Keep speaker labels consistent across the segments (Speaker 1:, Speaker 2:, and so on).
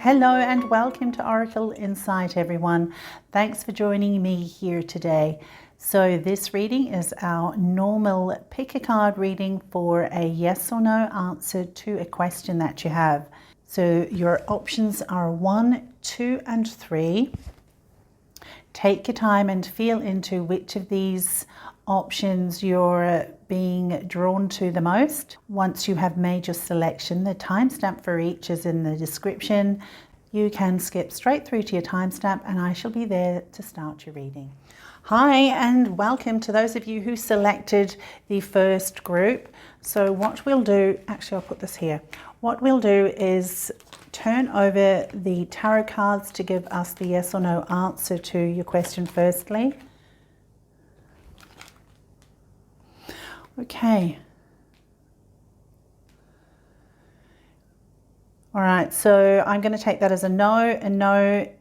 Speaker 1: Hello and welcome to Oracle Insight, everyone. Thanks for joining me here today. So this reading is our normal pick a card reading for a yes or no answer to a question that you have. So your options are 1, 2 and 3. Take your time and feel into which of these options you're being drawn to the most. Once you have made your selection, the timestamp for each is in the description. You can skip straight through to your timestamp and I shall be there to start your reading. Hi and welcome to those of you who selected the first group. So what we'll do, actually I'll put this here. What we'll do is turn over the tarot cards to give us the yes or no answer to your question firstly. Okay. All right, so I'm going to take that as a no,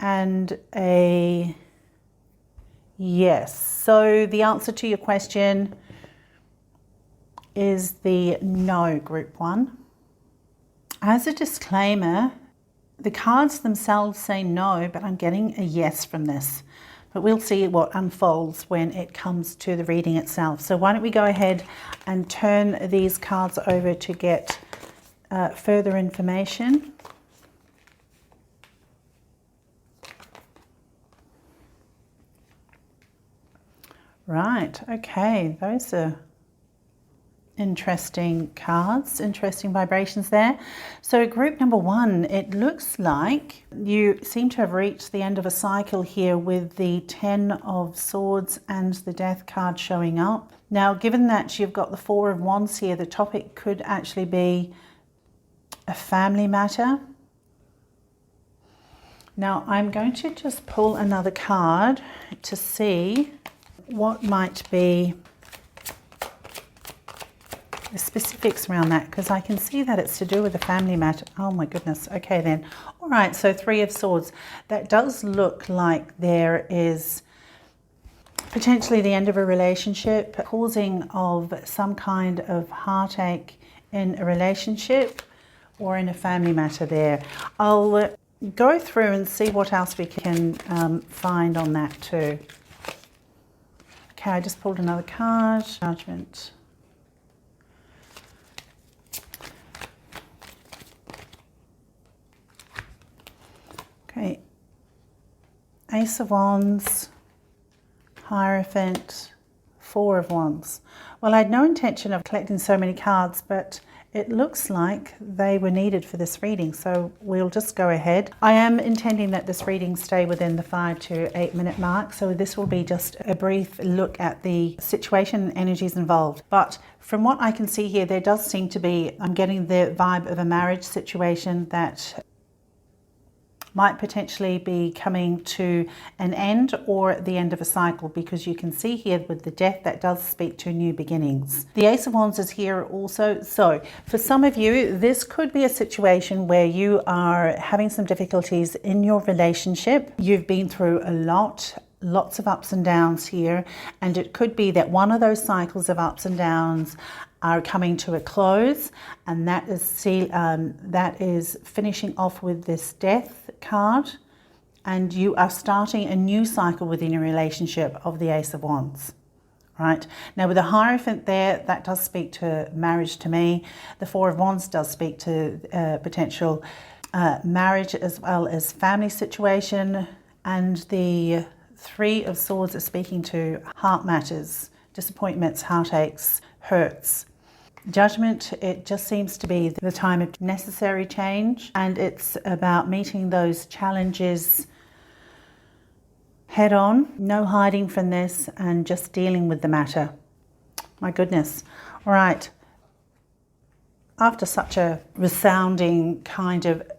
Speaker 1: and a yes. So the answer to your question is the no, group 1. As a disclaimer, the cards themselves say no, but I'm getting a yes from this. But we'll see what unfolds when it comes to the reading itself. So why don't we go ahead and turn these cards over to get further information. Right, okay, those are interesting cards, interesting vibrations there. So group number 1, it looks like you seem to have reached the end of a cycle here with the 10 of Swords and the Death card showing up. Now, given that you've got the 4 of Wands here, the topic could actually be a family matter. Now, I'm going to just pull another card to see what might be the specifics around that, because I can see that it's to do with a family matter. Oh my goodness. Okay then. All right, so 3 of Swords. That does look like there is potentially the end of a relationship, causing of some kind of heartache in a relationship or in a family matter there. I'll go through and see what else we can find on that too. Okay, I just pulled another card. Judgment. Okay, Ace of Wands, Hierophant, 4 of Wands. Well, I had no intention of collecting so many cards, but it looks like they were needed for this reading, so we'll just go ahead. I am intending that this reading stay within the 5 to 8 minute mark, so this will be just a brief look at the situation and energies involved. But from what I can see here, there does seem to be, I'm getting the vibe of a marriage situation that might potentially be coming to an end or the end of a cycle, because you can see here with the Death that does speak to new beginnings. The Ace of Wands is here also. So for some of you, this could be a situation where you are having some difficulties in your relationship. You've been through a lot, lots of ups and downs here, and it could be that one of those cycles of ups and downs are coming to a close, and that is finishing off with this Death card, and you are starting a new cycle within your relationship of the Ace of Wands. Right, now with the Hierophant there, that does speak to marriage to me. The 4 of Wands does speak to potential marriage as well as family situation, and the 3 of Swords is speaking to heart matters, disappointments, heartaches, hurts. Judgment, it just seems to be the time of necessary change, and it's about meeting those challenges head on, no hiding from this, and just dealing with the matter. My goodness. All right. After such a resounding kind of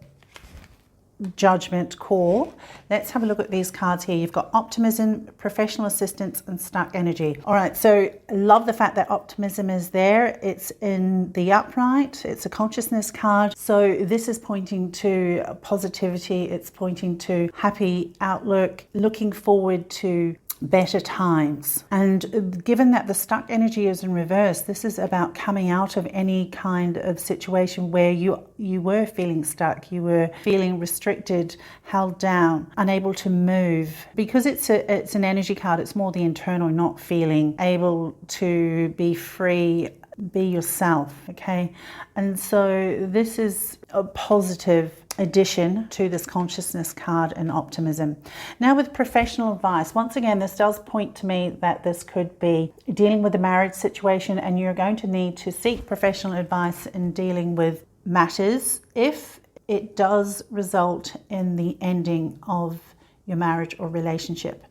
Speaker 1: judgment call, let's have a look at these cards here. You've got optimism, professional assistance, and stuck energy. All right, so love the fact that optimism is there. It's in the upright. It's a consciousness card. So this is pointing to positivity. It's pointing to happy outlook, looking forward to better times. And given that the stuck energy is in reverse, this is about coming out of any kind of situation where you were feeling stuck, you were feeling restricted, held down, unable to move. Because it's an energy card, it's more the internal, not feeling able to be free, be yourself, okay? And so this is a positive addition to this consciousness card and optimism. Now with professional advice, once again, this does point to me that this could be dealing with a marriage situation, and you're going to need to seek professional advice in dealing with matters if it does result in the ending of your marriage or relationship.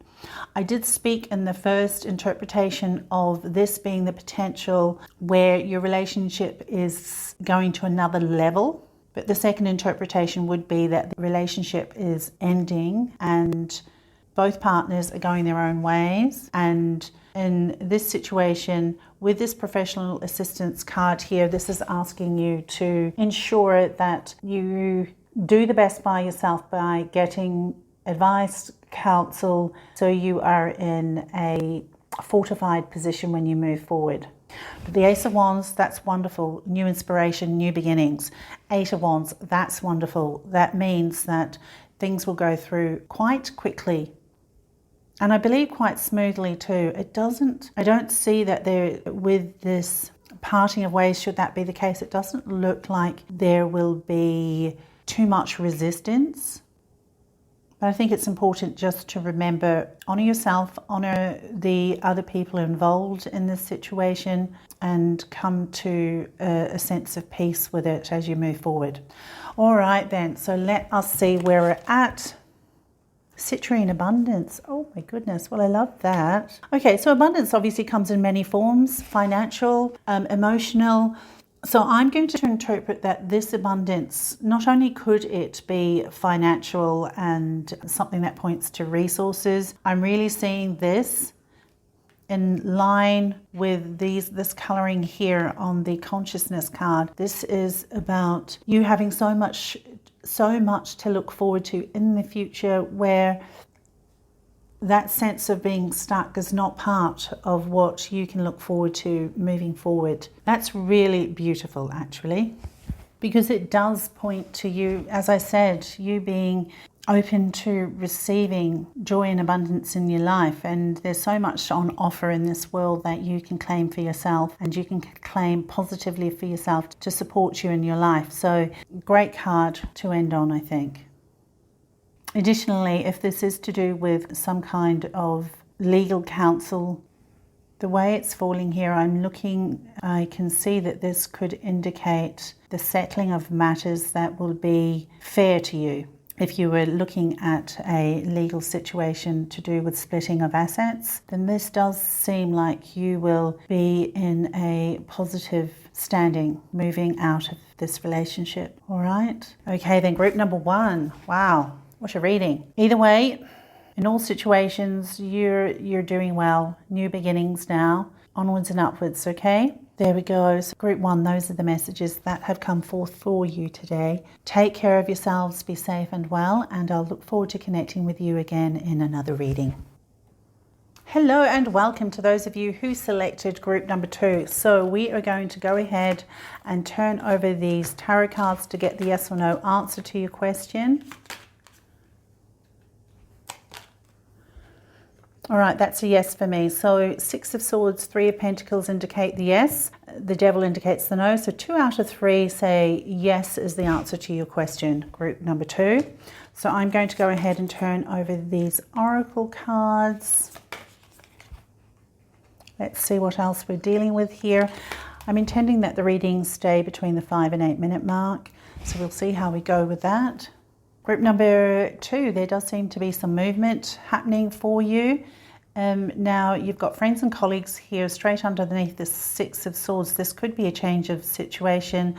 Speaker 1: I did speak in the first interpretation of this being the potential where your relationship is going to another level. But the second interpretation would be that the relationship is ending and both partners are going their own ways. And in this situation, with this professional assistance card here, this is asking you to ensure that you do the best by yourself by getting advice, counsel, so you are in a fortified position when you move forward. But the Ace of Wands, that's wonderful. New inspiration, new beginnings. Eight of Wands, that's wonderful. That means that things will go through quite quickly. And I believe quite smoothly too. I don't see that there, with this parting of ways, should that be the case, it doesn't look like there will be too much resistance. But I think it's important just to remember, honor yourself, honor the other people involved in this situation, and come to a sense of peace with it as you move forward. All right then, so let us see where we're at. Citrine abundance. Oh my goodness. Well, I love that. Okay, so abundance obviously comes in many forms: financial, emotional. So I'm going to interpret that this abundance, not only could it be financial and something that points to resources, I'm really seeing this in line with this coloring here on the consciousness card. This is about you having so much to look forward to in the future, where that sense of being stuck is not part of what you can look forward to moving forward. That's really beautiful, actually, because it does point to you, as I said, you being open to receiving joy and abundance in your life. And there's so much on offer in this world that you can claim for yourself, and you can claim positively for yourself to support you in your life. So great card to end on, I think. Additionally, if this is to do with some kind of legal counsel, the way it's falling here, I can see that this could indicate the settling of matters that will be fair to you. If you were looking at a legal situation to do with splitting of assets, then this does seem like you will be in a positive standing moving out of this relationship. All right. Okay, then group number one. Wow. What a reading. Either way, in all situations, you're doing well. New beginnings now. Onwards and upwards, okay? There we go. So group one, those are the messages that have come forth for you today. Take care of yourselves, be safe and well, and I'll look forward to connecting with you again in another reading. Hello and welcome to those of you who selected group number two. So we are going to go ahead and turn over these tarot cards to get the yes or no answer to your question. All right, that's a yes for me. So Six of Swords, Three of Pentacles indicate the yes. The Devil indicates the no. So 2 out of 3 say yes is the answer to your question, group number two. So I'm going to go ahead and turn over these oracle cards. Let's see what else we're dealing with here. I'm intending that the readings stay between the 5 and 8 minute mark. So we'll see how we go with that. Group number two, there does seem to be some movement happening for you. Now you've got friends and colleagues here straight underneath the Six of Swords. This could be a change of situation,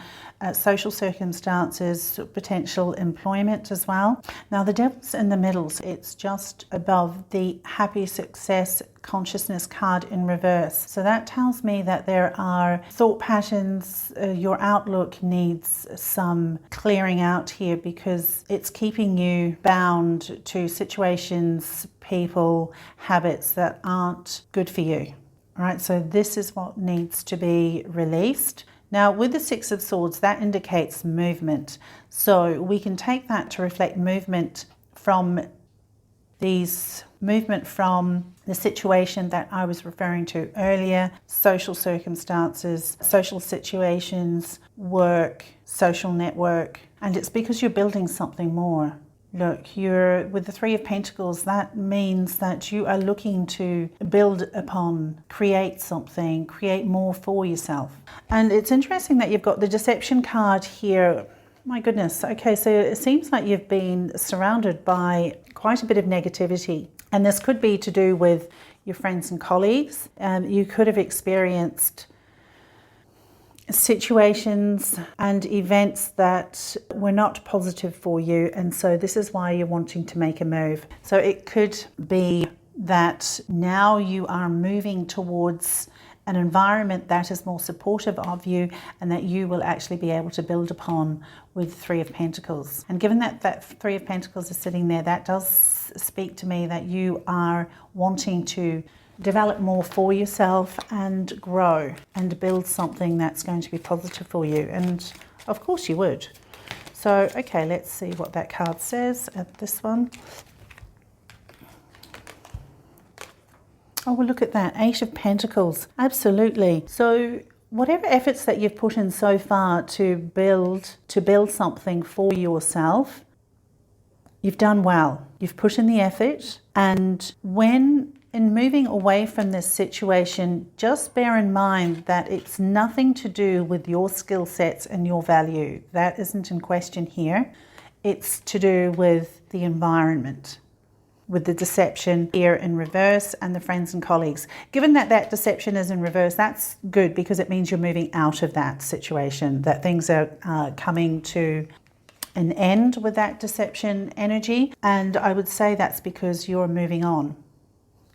Speaker 1: social circumstances, potential employment as well. Now the Devil's in the middle, so it's just above the happy, success, consciousness card in reverse. So that tells me that there are thought patterns, your outlook needs some clearing out here because it's keeping you bound to situations, people, habits that aren't good for you. All right, so this is what needs to be released. Now, with the Six of Swords, that indicates movement. So we can take that to reflect movement from the situation that I was referring to earlier, social circumstances, social situations, work, social network, and it's because you're building something more. Look, you're with the Three of Pentacles, that means that you are looking to build upon, create something, create more for yourself. And it's interesting that you've got the Deception card here. My goodness. Okay, so it seems like you've been surrounded by quite a bit of negativity. And this could be to do with your friends and colleagues. You could have experienced situations and events that were not positive for you, and so this is why you're wanting to make a move. So it could be that now you are moving towards an environment that is more supportive of you and that you will actually be able to build upon with Three of Pentacles. And given that that Three of Pentacles is sitting there, that does speak to me that you are wanting to develop more for yourself and grow and build something that's going to be positive for you. And of course you would. So, okay, let's see what that card says at this one. Oh, well, look at that. Eight of Pentacles. Absolutely. So whatever efforts that you've put in so far to build something for yourself, you've done well. You've put in the effort. And in moving away from this situation, just bear in mind that it's nothing to do with your skill sets and your value. That isn't in question here. It's to do with the environment, with the deception here in reverse and the friends and colleagues. Given that that deception is in reverse, that's good because it means you're moving out of that situation, that things are coming to an end with that deception energy. And I would say that's because you're moving on.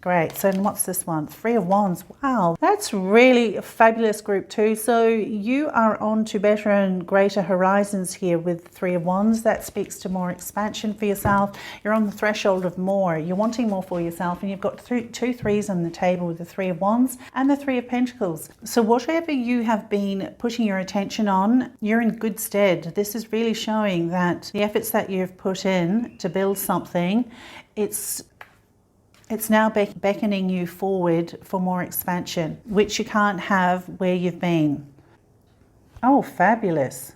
Speaker 1: Great. So what's this one? Three of Wands. Wow, that's really a fabulous group too. So you are on to better and greater horizons here with Three of Wands. That speaks to more expansion for yourself. You're on the threshold of more. You're wanting more for yourself, and you've got two threes on the table with the Three of Wands and the Three of Pentacles. So whatever you have been putting your attention on, you're in good stead. This is really showing that the efforts that you've put in to build something, it's now beckoning you forward for more expansion, which you can't have where you've been. Oh, fabulous.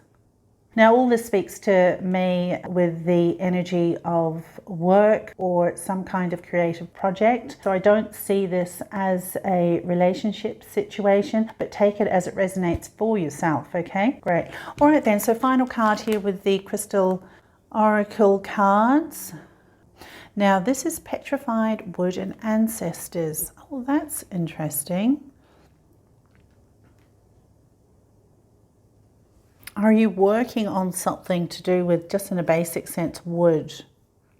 Speaker 1: Now, all this speaks to me with the energy of work or some kind of creative project. So I don't see this as a relationship situation, but take it as it resonates for yourself, okay? Great. All right then, so final card here with the Crystal Oracle cards. Now, this is Petrified Wood and Ancestors. Oh, that's interesting. Are you working on something to do with, just in a basic sense, wood?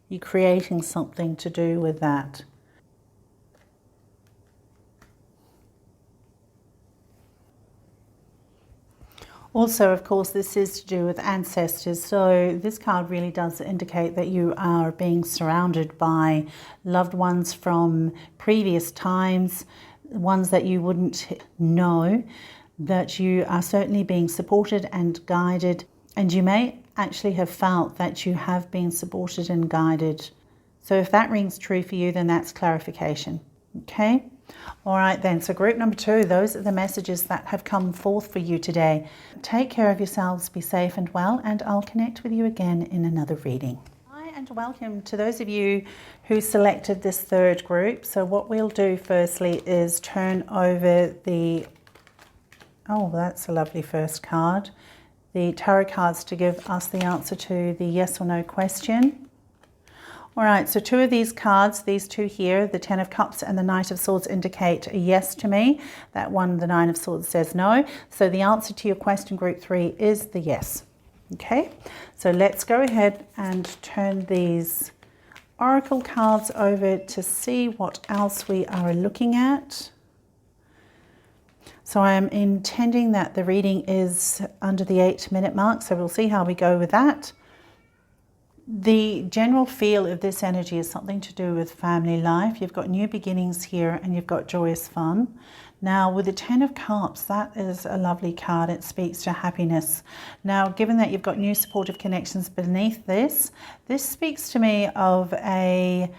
Speaker 1: You're creating something to do with that. Also, of course, this is to do with ancestors. So this card really does indicate that you are being surrounded by loved ones from previous times, ones that you wouldn't know, that you are certainly being supported and guided. And you may actually have felt that you have been supported and guided. So if that rings true for you, then that's clarification. Okay? All right then, so group number 2, those are the messages that have come forth for you today. Take care of yourselves, be safe and well, and I'll connect with you again in another reading. Hi and welcome to those of you who selected this third group. So what we'll do firstly is turn over oh, that's a lovely first card, the tarot cards to give us the answer to the yes or no question. All right, so 2 of these cards, these 2 here, the 10 of Cups and the Knight of Swords, indicate a yes to me. That one, the 9 of Swords, says no. So the answer to your question, group 3, is the yes. Okay, so let's go ahead and turn these Oracle cards over to see what else we are looking at. So I am intending that the reading is under the 8-minute mark, so we'll see how we go with that. The general feel of this energy is something to do with family life. You've got new beginnings here and you've got joyous fun. Now with the 10 of Cups, that is a lovely card. It speaks to happiness. Now, given that you've got new supportive connections beneath this, this speaks to me of a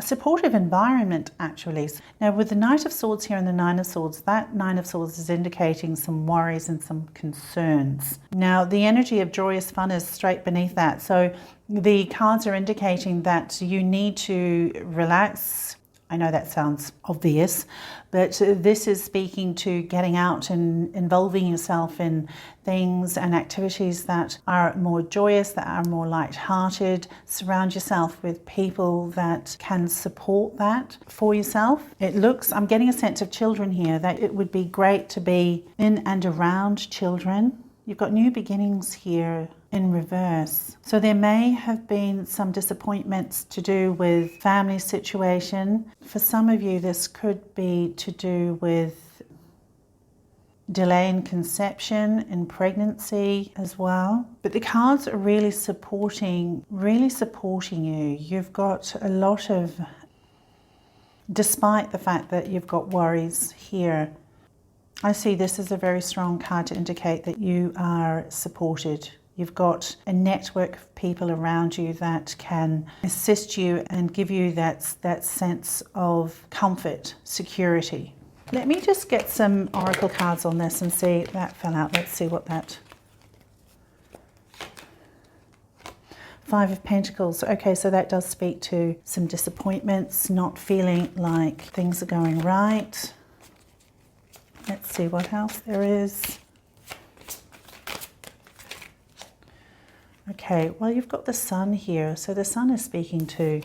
Speaker 1: supportive environment, actually. Now with the Knight of Swords here and the Nine of Swords, that Nine of Swords is indicating some worries and some concerns. Now the energy of joyous fun is straight beneath that, so the cards are indicating that you need to relax. I know that sounds obvious, but this is speaking to getting out and involving yourself in things and activities that are more joyous, that are more light-hearted. Surround yourself with people that can support that for yourself. I'm getting a sense of children here, that it would be great to be in and around children. You've got new beginnings here in reverse. So there may have been some disappointments to do with family situation. For some of you, this could be to do with delay in conception, in pregnancy as well. But the cards are really supporting you. You've got a lot of, despite the fact that you've got worries here, I see this as a very strong card to indicate that you are supported. You've got a network of people around you that can assist you and give you that sense of comfort, security. Let me just get some oracle cards on this and see. That fell out. Let's see what that... Five of Pentacles. Okay, so that does speak to some disappointments, not feeling like things are going right. Let's see what else there is. Okay, well, you've got the Sun here. So the Sun is speaking to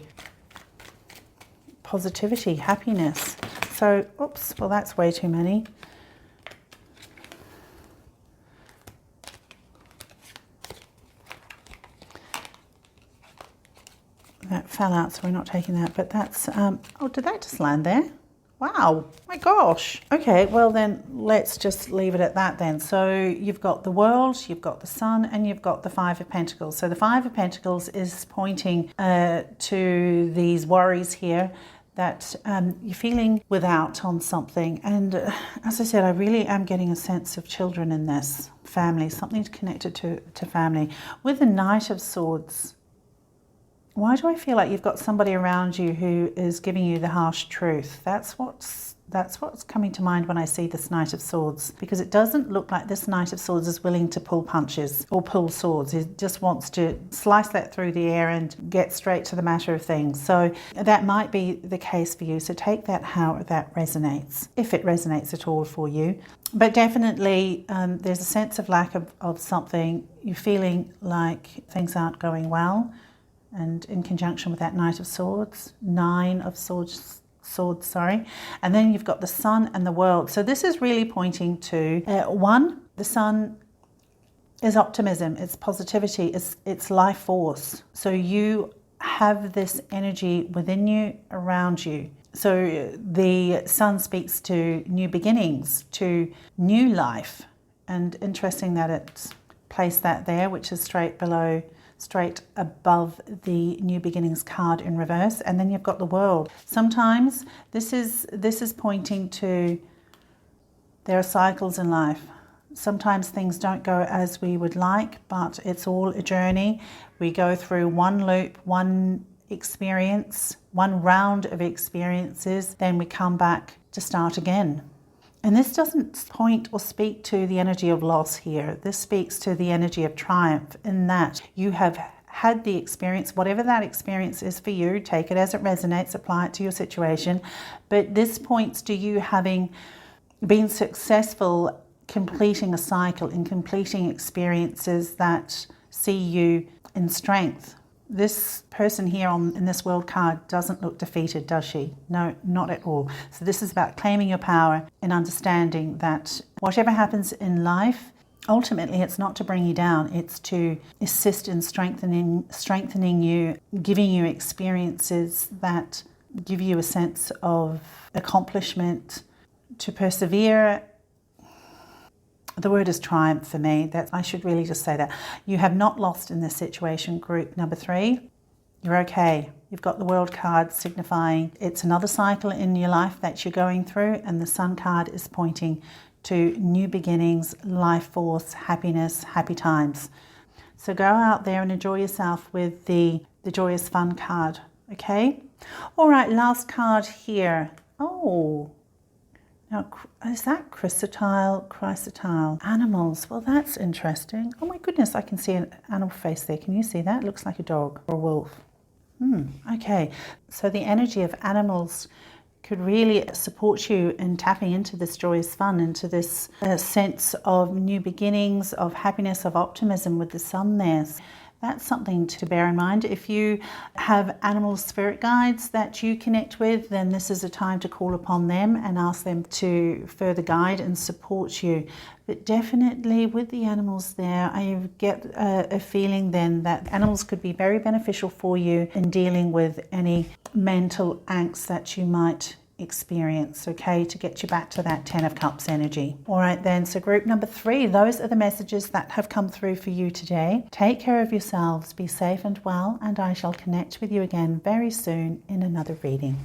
Speaker 1: positivity, happiness. So, oops, well, that's way too many. That fell out, so we're not taking that. But that's, oh, did that just land there? Wow, my gosh. Okay, well then let's just leave it at that then. So you've got the World, you've got the Sun, and you've got the Five of Pentacles. So the Five of Pentacles is pointing to these worries here that you're feeling without on something. And as I said, I really am getting a sense of children in this, family, something connected to family. With the Knight of Swords, why do I feel like you've got somebody around you who is giving you the harsh truth? That's what's coming to mind when I see this Knight of Swords, because it doesn't look like this Knight of Swords is willing to pull punches or pull swords. He just wants to slice that through the air and get straight to the matter of things. So that might be the case for you. So take that how that resonates, if it resonates at all for you. But definitely there's a sense of lack of something. You're feeling like things aren't going well. And in conjunction with that Knight of Swords, Nine of Swords, sorry. And then you've got the Sun and the World. So this is really pointing to, one, the Sun is optimism, it's positivity, it's life force. So you have this energy within you, around you. So the Sun speaks to new beginnings, to new life. And interesting that it's placed that there, which is straight above the New Beginnings card in reverse. And then you've got the World. Sometimes this is pointing to there are cycles in life. Sometimes things don't go as we would like, but it's all a journey. We go through one loop, one experience, one round of experiences, then we come back to start again. And this doesn't point or speak to the energy of loss here. This speaks to the energy of triumph, in that you have had the experience, whatever that experience is for you, take it as it resonates, apply it to your situation. But this points to you having been successful completing a cycle and completing experiences that see you in strength. This person here in this World card doesn't look defeated, does she? No, not at all. So this is about claiming your power and understanding that whatever happens in life, Ultimately, it's not to bring you down, it's to assist in strengthening you, giving you experiences that give you a sense of accomplishment, to persevere. The word is triumph for me. That I should really just say that. You have not lost in this situation, group number 3. You're okay. You've got the World card signifying it's another cycle in your life that you're going through, and the Sun card is pointing to new beginnings, life force, happiness, happy times. So go out there and enjoy yourself with the Joyous Fun card, okay? All right, last card here. Oh, now is that chrysotile? Animals, well that's interesting. Oh my goodness, I can see an animal face there. Can you see that? It looks like a dog or a wolf. Okay, so the energy of animals could really support you in tapping into this joyous fun, into this sense of new beginnings, of happiness, of optimism with the sun there. That's something to bear in mind. If you have animal spirit guides that you connect with, then this is a time to call upon them and ask them to further guide and support you. But definitely with the animals there, I get a feeling then that animals could be very beneficial for you in dealing with any mental angst that you might experience, okay, to get you back to that 10 of Cups energy. All right then, so group number 3, those are the messages that have come through for you today. Take care of yourselves, be safe and well, and I shall connect with you again very soon in another reading.